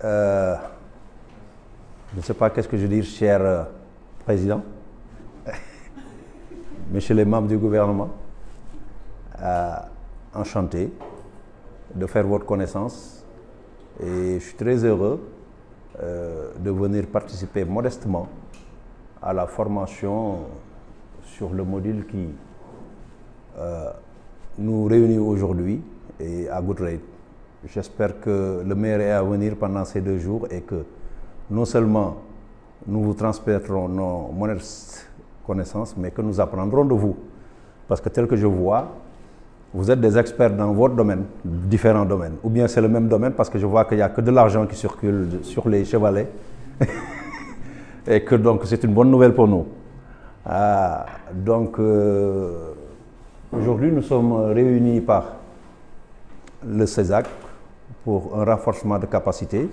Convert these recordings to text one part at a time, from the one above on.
je ne sais pas qu'est-ce que je dis, cher président, messieurs les membres du gouvernement, enchanté de faire votre connaissance et je suis très heureux de venir participer modestement à la formation sur le module qui nous réunit aujourd'hui et à Goodraid. J'espère que le meilleur est à venir pendant ces 2 jours et que non seulement nous vous transmettrons nos modestes connaissances, mais que nous apprendrons de vous. Parce que tel que je vois, vous êtes des experts dans votre domaine, différents domaines. Ou bien c'est le même domaine parce que je vois qu'il n'y a que de l'argent qui circule sur les chevalets. Et que donc c'est une bonne nouvelle pour nous. Aujourd'hui nous sommes réunis par le CESAC pour un renforcement de capacité.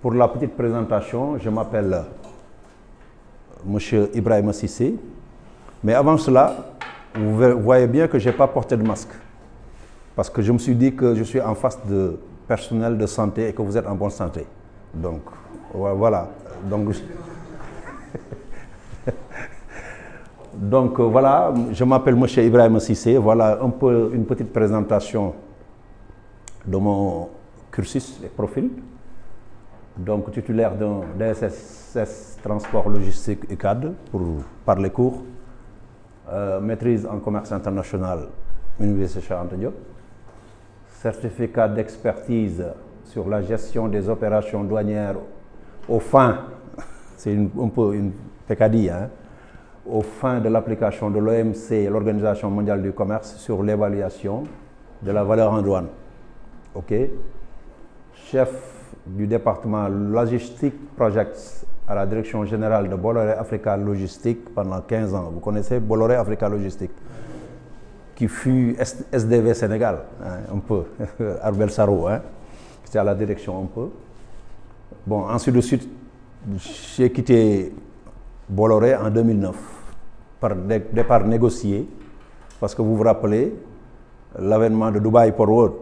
Pour la petite présentation, je m'appelle M. Ibrahima Cissé. Mais avant cela, vous voyez bien que je n'ai pas porté de masque. Parce que je me suis dit que je suis en face de personnel de santé et que vous êtes en bonne santé. Donc, voilà. Donc, voilà, je m'appelle M. Ibrahima Cissé. Voilà un peu une petite présentation de mon cursus et profil. Donc, titulaire d'un DSS Transport Logistique UCAD pour parler court. Maîtrise en commerce international, Université Cheikh Anta Diop. Certificat d'expertise sur la gestion des opérations douanières aux fins, c'est un peu une pécadille, hein, aux fins de l'application de l'OMC, l'Organisation mondiale du commerce, sur l'évaluation de la valeur en douane. Ok. Chef du département Logistique Projects à la direction générale de Bolloré Africa Logistique pendant 15 ans. Vous connaissez Bolloré Africa Logistique, qui fut SDV Sénégal, hein, un peu, Arbel Sarou, hein, c'était à la direction un peu. Bon, ensuite de suite, j'ai quitté Bolloré en 2009, par départ négocié, parce que vous vous rappelez, l'avènement de Dubaï Port World,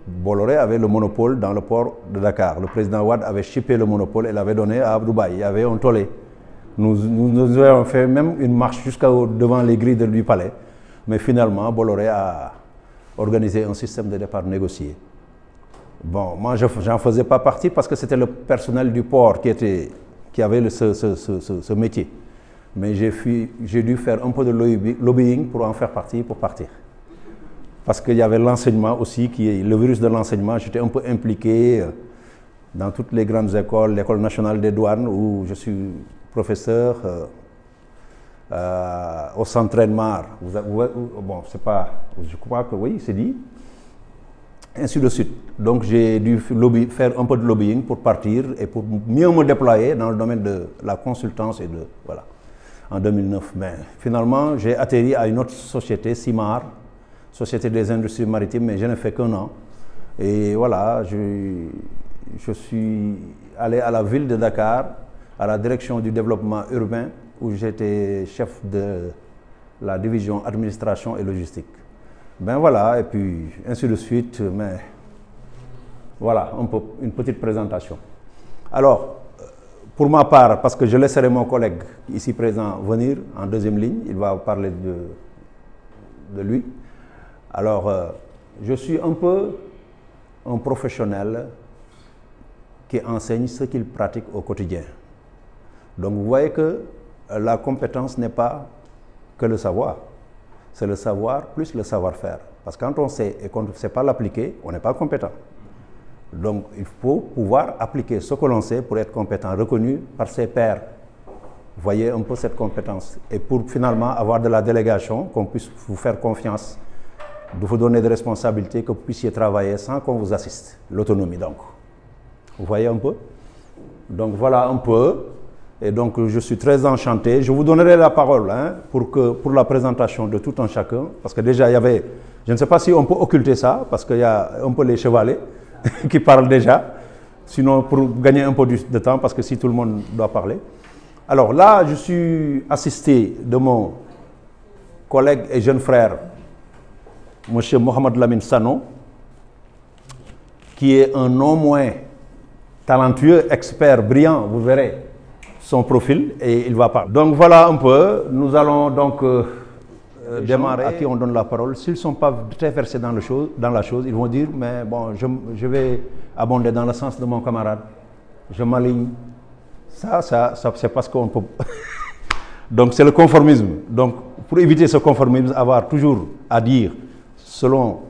Bolloré avait le monopole dans le port de Dakar. Le président Wade avait chippé le monopole et l'avait donné à Dubaï. Il y avait un tollé. Nous avons fait même une marche jusqu'à devant les grilles du palais. Mais finalement, Bolloré a organisé un système de départ négocié. Bon, moi, je n'en faisais pas partie parce que c'était le personnel du port qui avait ce métier. Mais j'ai dû faire un peu de lobbying pour en faire partie, pour partir. Parce qu'il y avait l'enseignement aussi, le virus de l'enseignement. J'étais un peu impliqué dans toutes les grandes écoles, l'École nationale des douanes, où je suis professeur, au centre Mar. Bon, c'est pas, je crois que oui, c'est dit. Ainsi de suite. Donc j'ai dû faire un peu de lobbying pour partir et pour mieux me déployer dans le domaine de la consultance et de, voilà, en 2009. Mais finalement, j'ai atterri à une autre société, CIMAR, Société des industries maritimes, mais je n'ai fait qu'un an. Et voilà, je suis allé à la ville de Dakar, à la direction du développement urbain, où j'étais chef de la division administration et logistique. Ben voilà, et puis ainsi de suite, mais voilà, une petite présentation. Alors, pour ma part, parce que je laisserai mon collègue ici présent venir en deuxième ligne, il va parler de lui. Alors, je suis un peu un professionnel qui enseigne ce qu'il pratique au quotidien. Donc, vous voyez que la compétence n'est pas que le savoir. C'est le savoir plus le savoir-faire. Parce que quand on sait et qu'on ne sait pas l'appliquer, on n'est pas compétent. Donc, il faut pouvoir appliquer ce que l'on sait pour être compétent, reconnu par ses pairs. Vous voyez un peu cette compétence. Et pour finalement avoir de la délégation, qu'on puisse vous faire confiance, de vous donner des responsabilités, que vous puissiez travailler sans qu'on vous assiste. L'autonomie, donc. Vous voyez un peu? Donc, voilà un peu. Et donc, je suis très enchanté. Je vous donnerai la parole, hein, pour la présentation de tout un chacun. Parce que déjà, il y avait... Je ne sais pas si on peut occulter ça, parce qu'il y a un peu les chevalets qui parlent déjà. Sinon, pour gagner un peu de temps, parce que si tout le monde doit parler. Alors là, je suis assisté de mon collègue et jeune frère, M. Mohamed Lamine Sano, qui est un non moins talentueux, expert, brillant, vous verrez son profil et il va parler. Donc voilà un peu, nous allons donc démarrer. À qui on donne la parole, s'ils ne sont pas très versés dans la chose, ils vont dire, mais bon, je vais abonder dans le sens de mon camarade, je m'aligne. Ça c'est parce qu'on peut... Donc c'est le conformisme. Donc pour éviter ce conformisme, avoir toujours à dire selon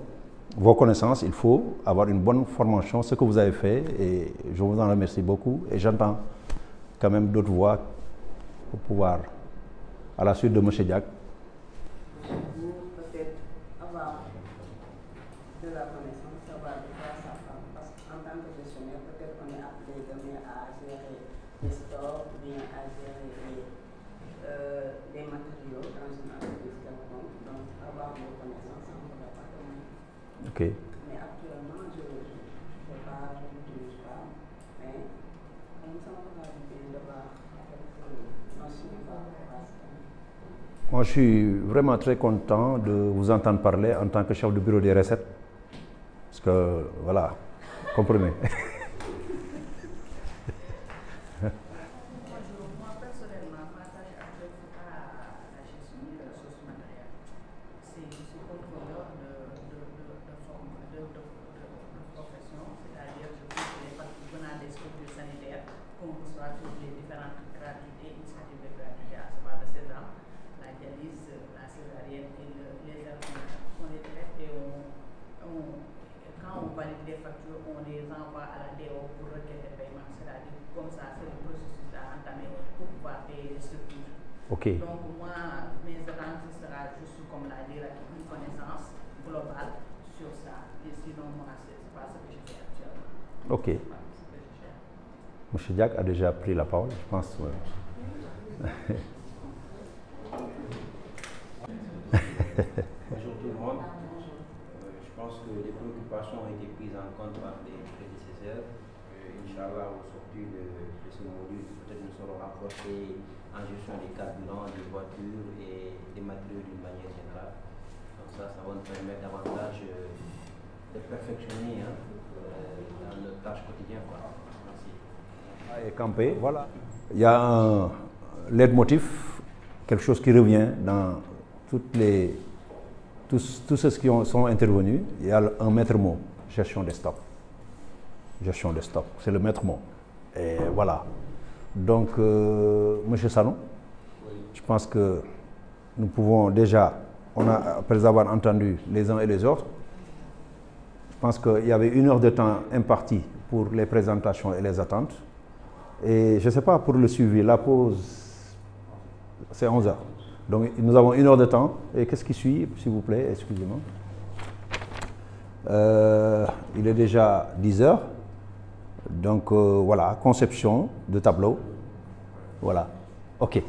vos connaissances, il faut avoir une bonne formation, ce que vous avez fait, et je vous en remercie beaucoup. Et j'entends quand même d'autres voix pour pouvoir, à la suite de M. Diack. Vous peut-être avoir de la connaissance, savoir de quoi ça parle, parce qu'en tant que gestionnaire, peut-être on est appelé demain à gérer les stocks, bien à gérer les matériaux dans une entreprise quelconque. Donc avoir des connaissances, ça ne va pas demain. Ok. Mais actuellement, je ne pas, je n'utilise pas, mais comme ça, on va bien d'avoir quelques notions par rapport à ça. Moi, je suis vraiment très content de vous entendre parler en tant que chef de bureau des recettes. Parce que, voilà, comprenez. Moi, personnellement, ma tâche actuelle, ce n'est pas la gestion des ressources matérielles. C'est contrôleur de profession, c'est-à-dire je contrôle les parties venant des structures sanitaires qu'on reçoit toutes les différentes gratuités, initiatives de gratuité, à savoir le sésame, la dialyse, la césarienne et les ergonomes. On les traite et quand on valide les factures, on les envoie à la DO pour requête de paiement. C'est-à-dire comme ça, c'est le processus à entamer pour pouvoir payer les structures. Ok. Donc moi, mes attentes, ce sera juste comme la dire, une connaissance globale sur ça. Et sinon, moi, ce n'est pas ce que je fais actuellement. Ok. M. Diack a déjà pris la parole, je pense. Ouais. Bonjour tout le monde. Je pense que les préoccupations ont été prises en compte par les prédécesseurs. Inch'Allah, au sortir de ce module, peut-être nous serons rapprochés en gestion des carburants, des voitures et des matériaux d'une manière générale. Donc ça va nous permettre davantage de perfectionner dans notre tâche quotidienne. Merci. Et camper, voilà. Il y a un leitmotiv, quelque chose qui revient dans tous ceux qui sont intervenus. Il y a un maître mot, gestion des stocks. Gestion des stocks, c'est le maître mot. Et voilà. Donc, M. Sanon, je pense que nous pouvons déjà, après avoir entendu les uns et les autres, je pense qu'il y avait 1 heure de temps imparti pour les présentations et les attentes. Et je ne sais pas, pour le suivi, la pause, c'est 11 heures. Donc nous avons 1 heure de temps. Et qu'est-ce qui suit, s'il vous plaît, excusez-moi. Il est déjà 10 heures. Donc voilà, conception de tableau. Voilà. OK.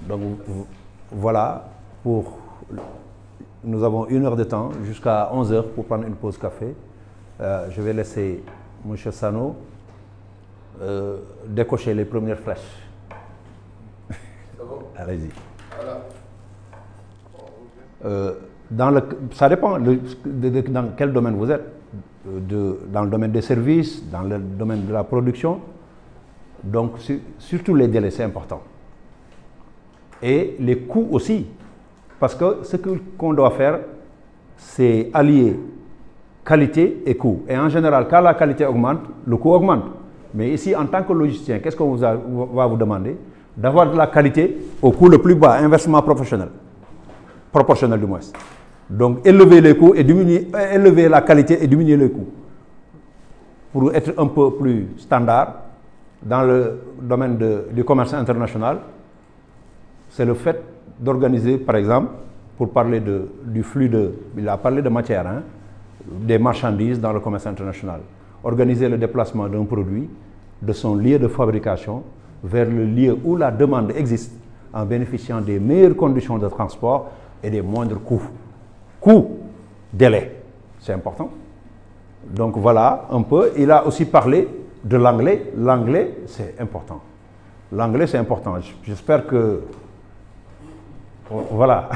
Donc voilà, nous avons 1 heure de temps jusqu'à 11 heures pour prendre une pause café. Je vais laisser M. Sano décocher les premières flèches. Allez-y. Ça dépend dans quel domaine vous êtes. Dans le domaine des services, dans le domaine de la production. Donc, surtout les délais, c'est important. Et les coûts aussi. Parce que ce qu'on doit faire, c'est allier qualité et coût. Et en général, quand la qualité augmente, le coût augmente. Mais ici, en tant que logisticien, qu'est-ce qu'on va vous demander? D'avoir de la qualité au coût le plus bas, inversement proportionnel du moins. Donc, élever les coûts et élever la qualité et diminuer les coûts. Pour être un peu plus standard dans le domaine du commerce international, c'est le fait d'organiser, par exemple, pour parler du flux il a parlé de matière, hein, des marchandises dans le commerce international. Organiser le déplacement d'un produit de son lieu de fabrication vers le lieu où la demande existe en bénéficiant des meilleures conditions de transport et des moindres coûts. Coût, délai, c'est important. Donc voilà un peu. Il a aussi parlé de l'anglais. L'anglais, c'est important. L'anglais, c'est important. J'espère que... Voilà.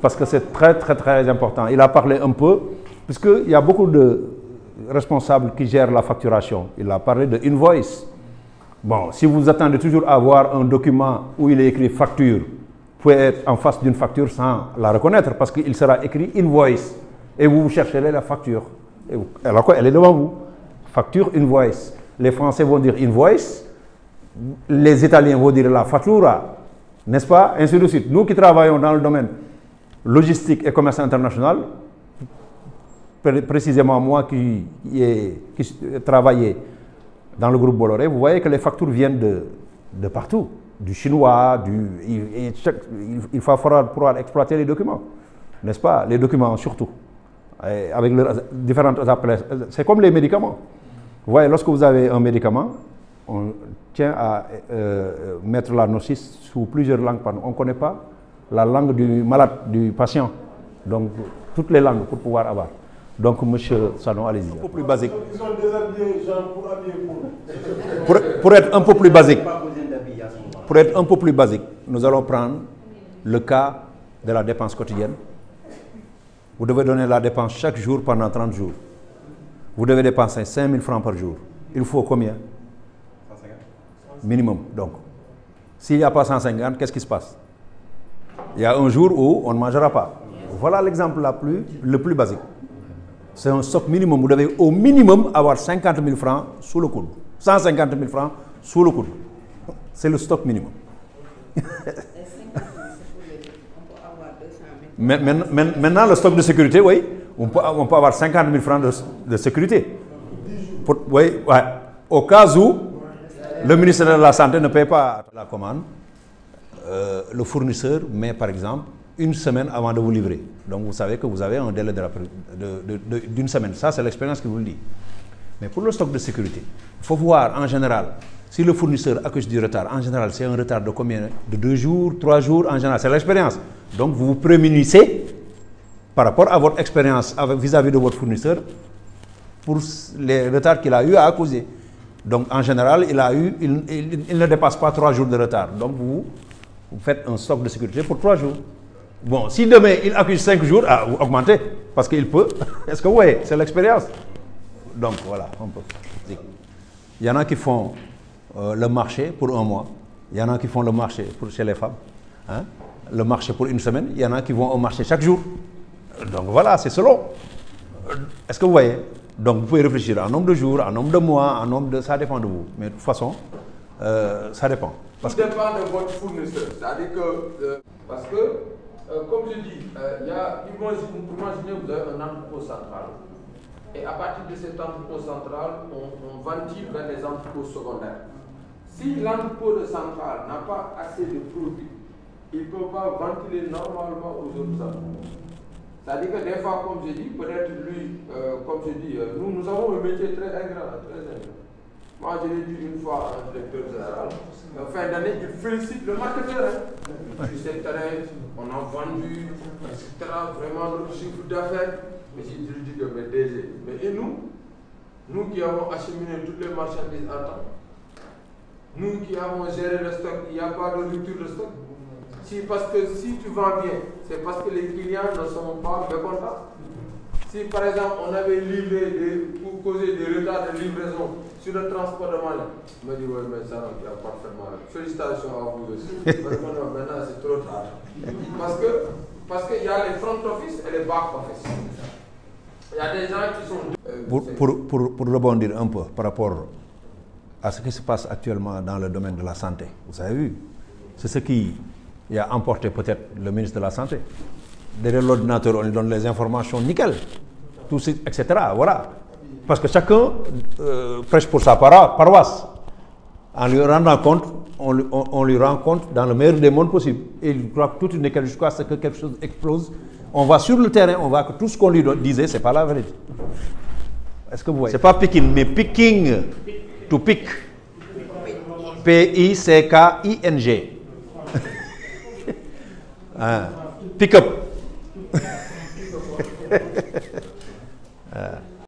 Parce que c'est très, très, très important. Il a parlé un peu Puisqu'il y a beaucoup de responsables qui gèrent la facturation. Il a parlé de invoice. Bon, si vous attendez toujours à avoir un document où il est écrit facture, vous pouvez être en face d'une facture sans la reconnaître parce qu'il sera écrit invoice. Et vous chercherez la facture. Et vous, alors quoi, elle est devant vous. Facture, invoice. Les Français vont dire invoice. Les Italiens vont dire la fattura. N'est-ce pas? Ainsi de suite. Nous qui travaillons dans le domaine logistique et commerce international, précisément moi qui travaillais dans le groupe Bolloré, vous voyez que les factures viennent de partout. Du chinois, il va falloir pouvoir exploiter les documents. N'est-ce pas? Les documents surtout. Avec leurs différentes appellations. C'est comme les médicaments. Vous voyez, lorsque vous avez un médicament, on tient à mettre la notice sous plusieurs langues. On ne connaît pas la langue du malade, du patient. Donc, toutes les langues pour pouvoir avoir. Donc, monsieur Sanon, allez-y. Un peu plus basique. Ils ont déshabillé les gens pour habiller pour être un peu plus basique. Pour être un peu plus basique, nous allons prendre le cas de la dépense quotidienne. Vous devez donner la dépense chaque jour pendant 30 jours. Vous devez dépenser 5 000 francs par jour. Il faut combien? 150. Minimum, donc. S'il n'y a pas 150, qu'est-ce qui se passe? Il y a un jour où on ne mangera pas. Voilà l'exemple le plus basique. C'est un stock minimum. Vous devez au minimum avoir 50 000 francs sous le coude. 150 000 francs sous le coude. C'est le stock minimum. Maintenant, le stock de sécurité, oui, on peut avoir 50 000 francs de sécurité. Oui, ouais. Au cas où le ministère de la Santé ne paie pas la commande, le fournisseur met par exemple une semaine avant de vous livrer. Donc vous savez que vous avez un délai d'une semaine. Ça, c'est l'expérience qui vous le dit. Mais pour le stock de sécurité, il faut voir en général, si le fournisseur accuse du retard, en général, c'est un retard de combien? De 2 jours, 3 jours, en général, c'est l'expérience. Donc vous vous prémunissez par rapport à votre expérience vis-à-vis de votre fournisseur pour les retards qu'il a eu à accuser. Donc en général, il ne dépasse pas 3 jours de retard. Donc vous faites un stock de sécurité pour 3 jours. Bon, si demain il accuse 5 jours, vous augmentez, parce qu'il peut. Est-ce que vous voyez? C'est l'expérience. Donc voilà, on peut. Il y en a qui font le marché pour 1 mois. Il y en a qui font le marché chez les femmes. Hein? Le marché pour 1 semaine. Il y en a qui vont au marché chaque jour. Donc voilà, c'est selon. Est-ce que vous voyez? Donc vous pouvez réfléchir en nombre de jours, en nombre de mois, en nombre de... Ça dépend de vous. Mais de toute façon, ça dépend. Tout dépend de votre fournisseur. C'est-à-dire que... parce que, comme je dis, imaginez vous avez un entrepôt central. Et à partir de cet entrepôt central, on ventile vers les entrepôts secondaires. Si l'entrepôt central n'a pas assez de produits, il ne peut pas ventiler normalement aux autres entrepôts. C'est-à-dire que des fois, comme je dis, peut-être lui, comme je dis, nous avons un métier très ingrat, très ingrat. Moi, je l'ai dit une fois à un directeur général, en fin d'année, il félicite le marketeur. Sur ce terrain, on a vendu, etc. Vraiment, notre chiffre d'affaires. Mais je lui dis que, mais DG, mais et nous qui avons acheminé toutes les marchandises à temps, nous qui avons géré le stock, il n'y a pas de rupture de stock. Parce que si tu vends bien, c'est parce que les clients ne sont pas mécontents. Si par exemple on avait pour causer des retards de livraison sur le transport de malade, je me dis oui, mais ça, il y a parfaitement. Félicitations à vous aussi. Maintenant c'est trop tard. Parce qu'il y a les front office et les back office. Il y a des gens qui sont... Pour rebondir un peu par rapport à ce qui se passe actuellement dans le domaine de la santé, vous avez vu, c'est ce qui a emporté peut-être le ministre de la Santé. Derrière l'ordinateur, on lui donne les informations nickel, tout, etc. Voilà. Parce que chacun prêche pour sa paroisse. En lui rendant compte, on lui rend compte dans le meilleur des mondes possible. Et il croit que tout est nickel jusqu'à ce que quelque chose explose. On va sur le terrain, on voit que tout ce qu'on lui disait, ce n'est pas la vérité. Est-ce que vous voyez? Ce n'est pas picking, mais picking. To pick. P-I-C-K-I-N-G. Pick up.